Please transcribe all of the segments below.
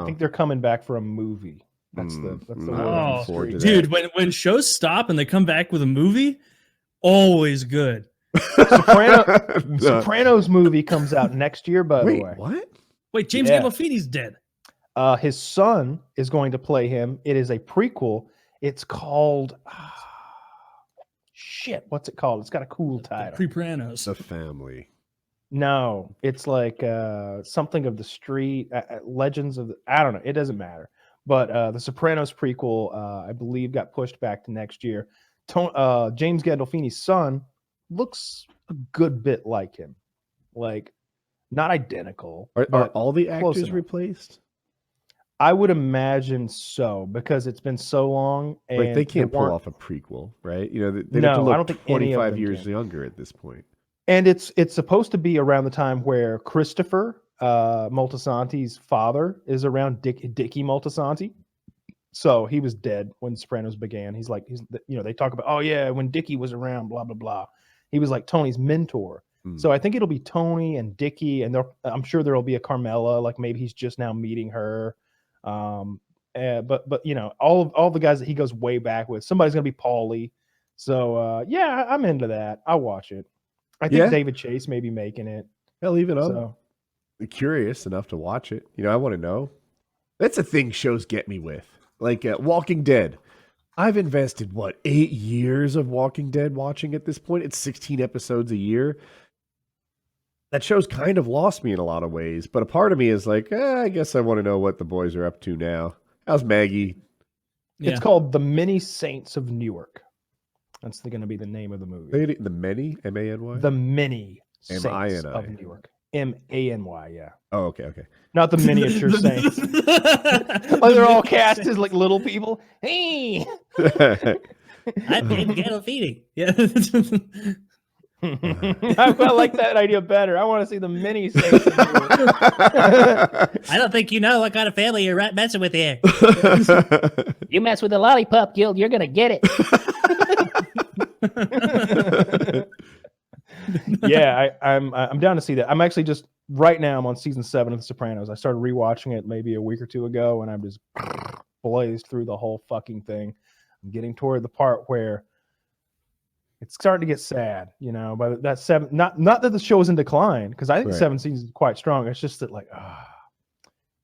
think they're coming back for a movie. That's the word. Oh, dude, when shows stop and they come back with a movie, always good. Sopranos movie comes out next year, by the way. What? Wait, James Gandolfini's dead. His son is going to play him. It is a prequel. It's called what's it called? It's got a cool title. Sopranos. The Family. No, it's like something of the street, Legends of the, I don't know. It doesn't matter. But the Sopranos prequel, I believe, got pushed back to next year. James Gandolfini's son looks a good bit like him. Like, not identical. Are all the actors replaced? I would imagine so, because it's been so long. And like, they can't pull off a prequel, right? You know, they have to look I don't think 25 years younger at this point. And it's supposed to be around the time where Christopher Moltisanti's father is around, Dickie Moltisanti. So he was dead when Sopranos began. He's they talk about, oh yeah, when Dickie was around, blah blah blah. He was like Tony's mentor. So I think it'll be Tony and Dickie, and I'm sure there'll be a Carmela, like maybe he's just now meeting her. But you know, all the guys that he goes way back with, somebody's gonna be Paulie. So yeah, I'm into that. I'll watch it. I think David Chase may be making it. Hell, even I'm curious enough to watch it. You know, I want to know. That's a thing shows get me with. Like Walking Dead. I've invested, 8 years of Walking Dead watching at this point. It's 16 episodes a year. That show's kind of lost me in a lot of ways. But a part of me is like, I guess I want to know what the boys are up to now. How's Maggie? Yeah. It's called The Many Saints of Newark. That's going to be the name of the movie. The Many? M-A-N-Y? The Many Saints M-I-N-I. of Newark. M-A-N-Y, yeah. Oh, okay. Not the miniature saints. Oh, they're all cast as like little people. Hey! I'm James Gandolfini. Yeah. I like that idea better. I want to see the mini saints. I don't think you know what kind of family you're messing with here. You mess with the Lollipop Guild, you're going to get it. Yeah, I'm down to see that. I'm actually just right now. I'm on season 7 of The Sopranos. I started rewatching it maybe a week or two ago, and I'm just blazed through the whole fucking thing. I'm getting toward the part where it's starting to get sad, you know. But that 7, not that the show is in decline, because I think 7 seasons is quite strong. It's just that like,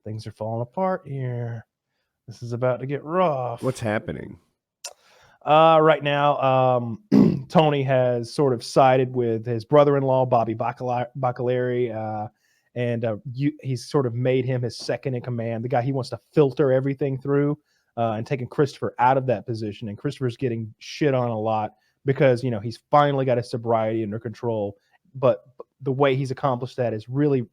things are falling apart here. This is about to get rough. What's happening? Right now, Tony has sort of sided with his brother-in-law, Bobby Bacalari, and he's sort of made him his second in command, the guy he wants to filter everything through, and taking Christopher out of that position. And Christopher's getting shit on a lot because, you know, he's finally got his sobriety under control. But the way he's accomplished that is really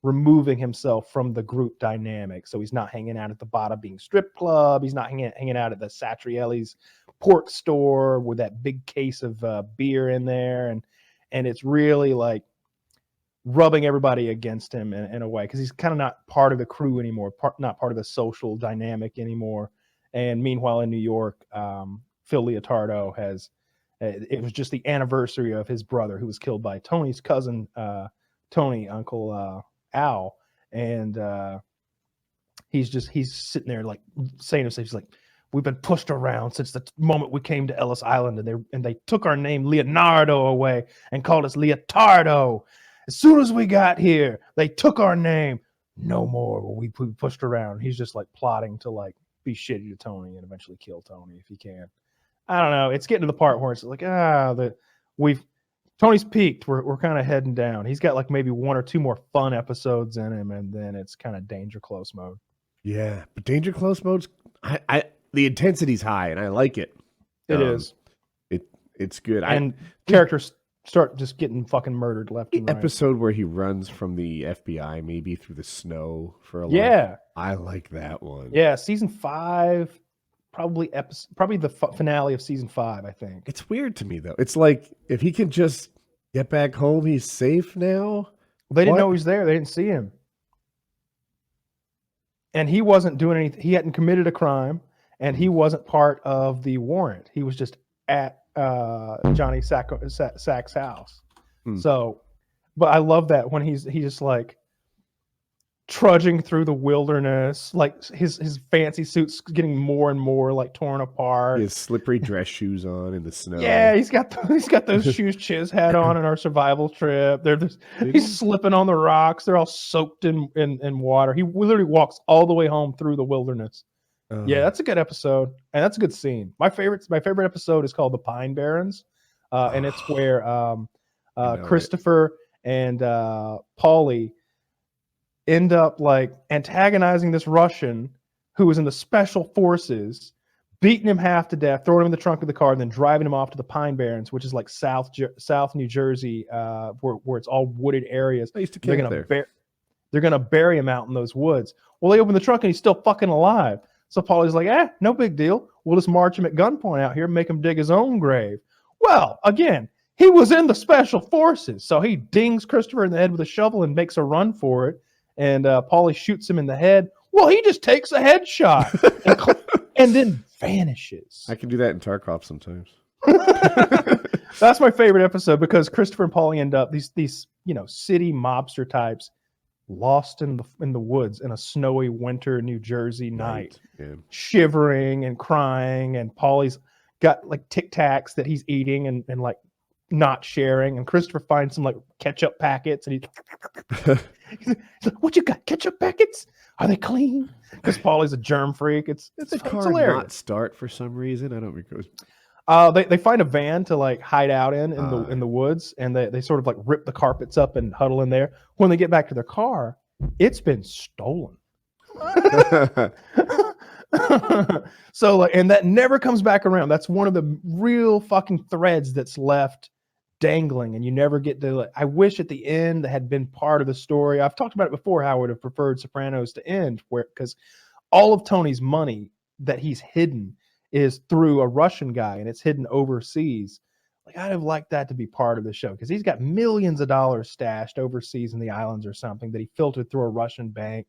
removing himself from the group dynamic. So he's not hanging out at the Bada Bing strip club. He's not hanging out at the Satrielli's pork store with that big case of beer in there. And it's really like rubbing everybody against him in a way, because he's kind of not part of the crew anymore, not part of the social dynamic anymore. And meanwhile, in New York, Phil Leotardo it was just the anniversary of his brother who was killed by Tony's cousin, Tony, Uncle Al. And he's sitting there like saying to himself, he's like, we've been pushed around since the moment we came to Ellis Island, and they took our name Leonardo away and called us Leotardo. As soon as we got here, they took our name. No more will we be pushed around. He's just like plotting to like be shitty to Tony and eventually kill Tony if he can. I don't know. It's getting to the part where it's like, Tony's peaked. We're kind of heading down. He's got like maybe 1 or 2 more fun episodes in him, and then it's kind of Danger Close mode. Yeah, but Danger Close mode's the intensity's high, and I like it. It is. It's good. And characters start just getting fucking murdered left and right. Episode where he runs from the FBI, maybe through the snow for a long. Yeah, I like that one. Yeah, season 5, probably the finale of season 5. I think it's weird to me though. It's like if he can just get back home, he's safe now. They didn't know he was there. They didn't see him, and he wasn't doing anything. He hadn't committed a crime. And he wasn't part of the warrant. He was just at Johnny Sack's house. So, but I love that when he's just like trudging through the wilderness, like his fancy suit's getting more and more like torn apart. He has slippery dress shoes on in the snow. Yeah, he's got those shoes Chiz had on in our survival trip. He's slipping on the rocks. They're all soaked in water. He literally walks all the way home through the wilderness. Yeah, that's a good episode, and that's a good scene. My favorite episode is called the Pine Barrens, and it's where Christopher and Paulie end up like antagonizing this Russian who was in the special forces, beating him half to death, throwing him in the trunk of the car, and then driving him off to the Pine Barrens, which is like South New Jersey, where it's all wooded areas. I used to camp there. They're gonna bury him out in those woods. Well, they open the trunk and he's still fucking alive. So Paulie's like, no big deal. We'll just march him at gunpoint out here, and make him dig his own grave. Well, again, he was in the special forces, so he dings Christopher in the head with a shovel and makes a run for it. And Paulie shoots him in the head. Well, he just takes a headshot and then vanishes. I can do that in Tarkov sometimes. That's my favorite episode because Christopher and Paulie end up these city mobster types lost in the woods in a snowy winter New Jersey night, shivering and crying. And Paulie's got like Tic Tacs that he's eating and like not sharing, and Christopher finds some like ketchup packets, and he's like, "What you got? Ketchup packets? Are they clean?" Because Paulie's a germ freak. It's car hilarious. Not start for some reason. I don't recall. They find a van to like hide out in the woods, and they sort of like rip the carpets up and huddle in there. When they get back to their car, it's been stolen. So like, and that never comes back around. That's one of the real fucking threads that's left dangling, and you never get to like, I wish at the end that had been part of the story. I've talked about it before how I would have preferred Sopranos to end, because all of Tony's money that he's hidden is through a Russian guy, and it's hidden overseas. Like, I'd have liked that to be part of the show, because he's got millions of dollars stashed overseas in the islands or something that he filtered through a Russian bank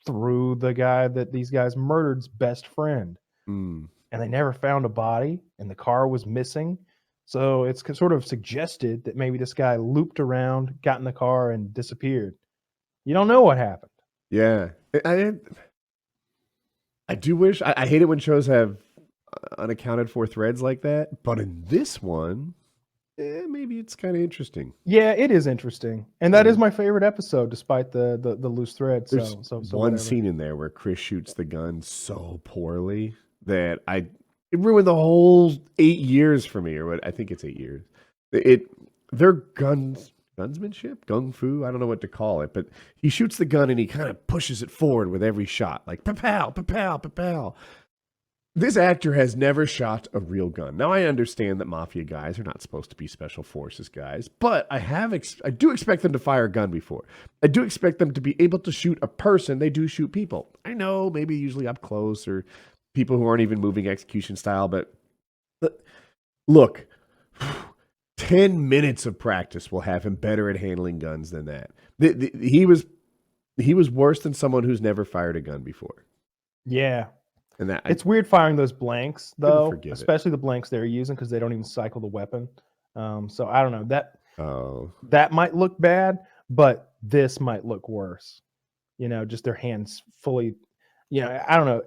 through the guy that these guys murdered's best friend. And they never found a body, and the car was missing. So it's sort of suggested that maybe this guy looped around, got in the car, and disappeared. You don't know what happened. Yeah. I do wish, I hate it when shows have unaccounted for threads like that, but in this one, maybe it's kind of interesting. Yeah, it is interesting. And that is my favorite episode, despite the loose thread. There's so one scene in there where Chris shoots the gun so poorly that it ruined the whole 8 years for me, or what I think it's 8 years. Their gunsmanship, gung fu, I don't know what to call it, but he shoots the gun and he kind of pushes it forward with every shot, like pa-pow, pa-pow, pa-pow. This actor has never shot a real gun. Now, I understand that mafia guys are not supposed to be special forces guys, but I do expect them to fire a gun before. I do expect them to be able to shoot a person. They do shoot people. I know, maybe usually up close, or people who aren't even moving execution style, but look, 10 minutes of practice will have him better at handling guns than that. He was worse than someone who's never fired a gun before. Yeah. And it's weird firing those blanks, though, especially the blanks they're using, because they don't even cycle the weapon. So I don't know. That might look bad, but this might look worse. Just their hands fully. I don't know.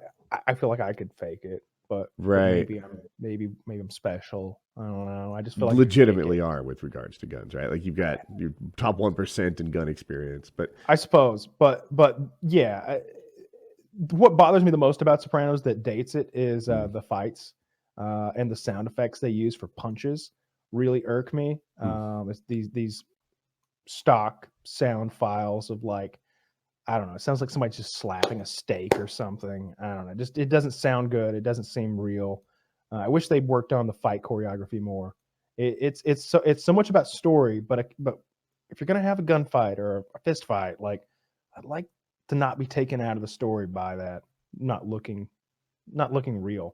I feel like I could fake it, but maybe I'm special. I don't know. I just feel like legitimately are with regards to guns, right? Like, you've got your top 1% in gun experience, but I suppose, but yeah. What bothers me the most about Sopranos that dates it is the fights and the sound effects they use for punches really irk me. It's these stock sound files of like, I don't know. It sounds like somebody just slapping a steak or something. I don't know. Just, it doesn't sound good. It doesn't seem real. I wish they'd worked on the fight choreography more. It's so much about story, but if you're gonna have a gunfight or a fist fight, like, I'd like to not be taken out of the story by that not looking real.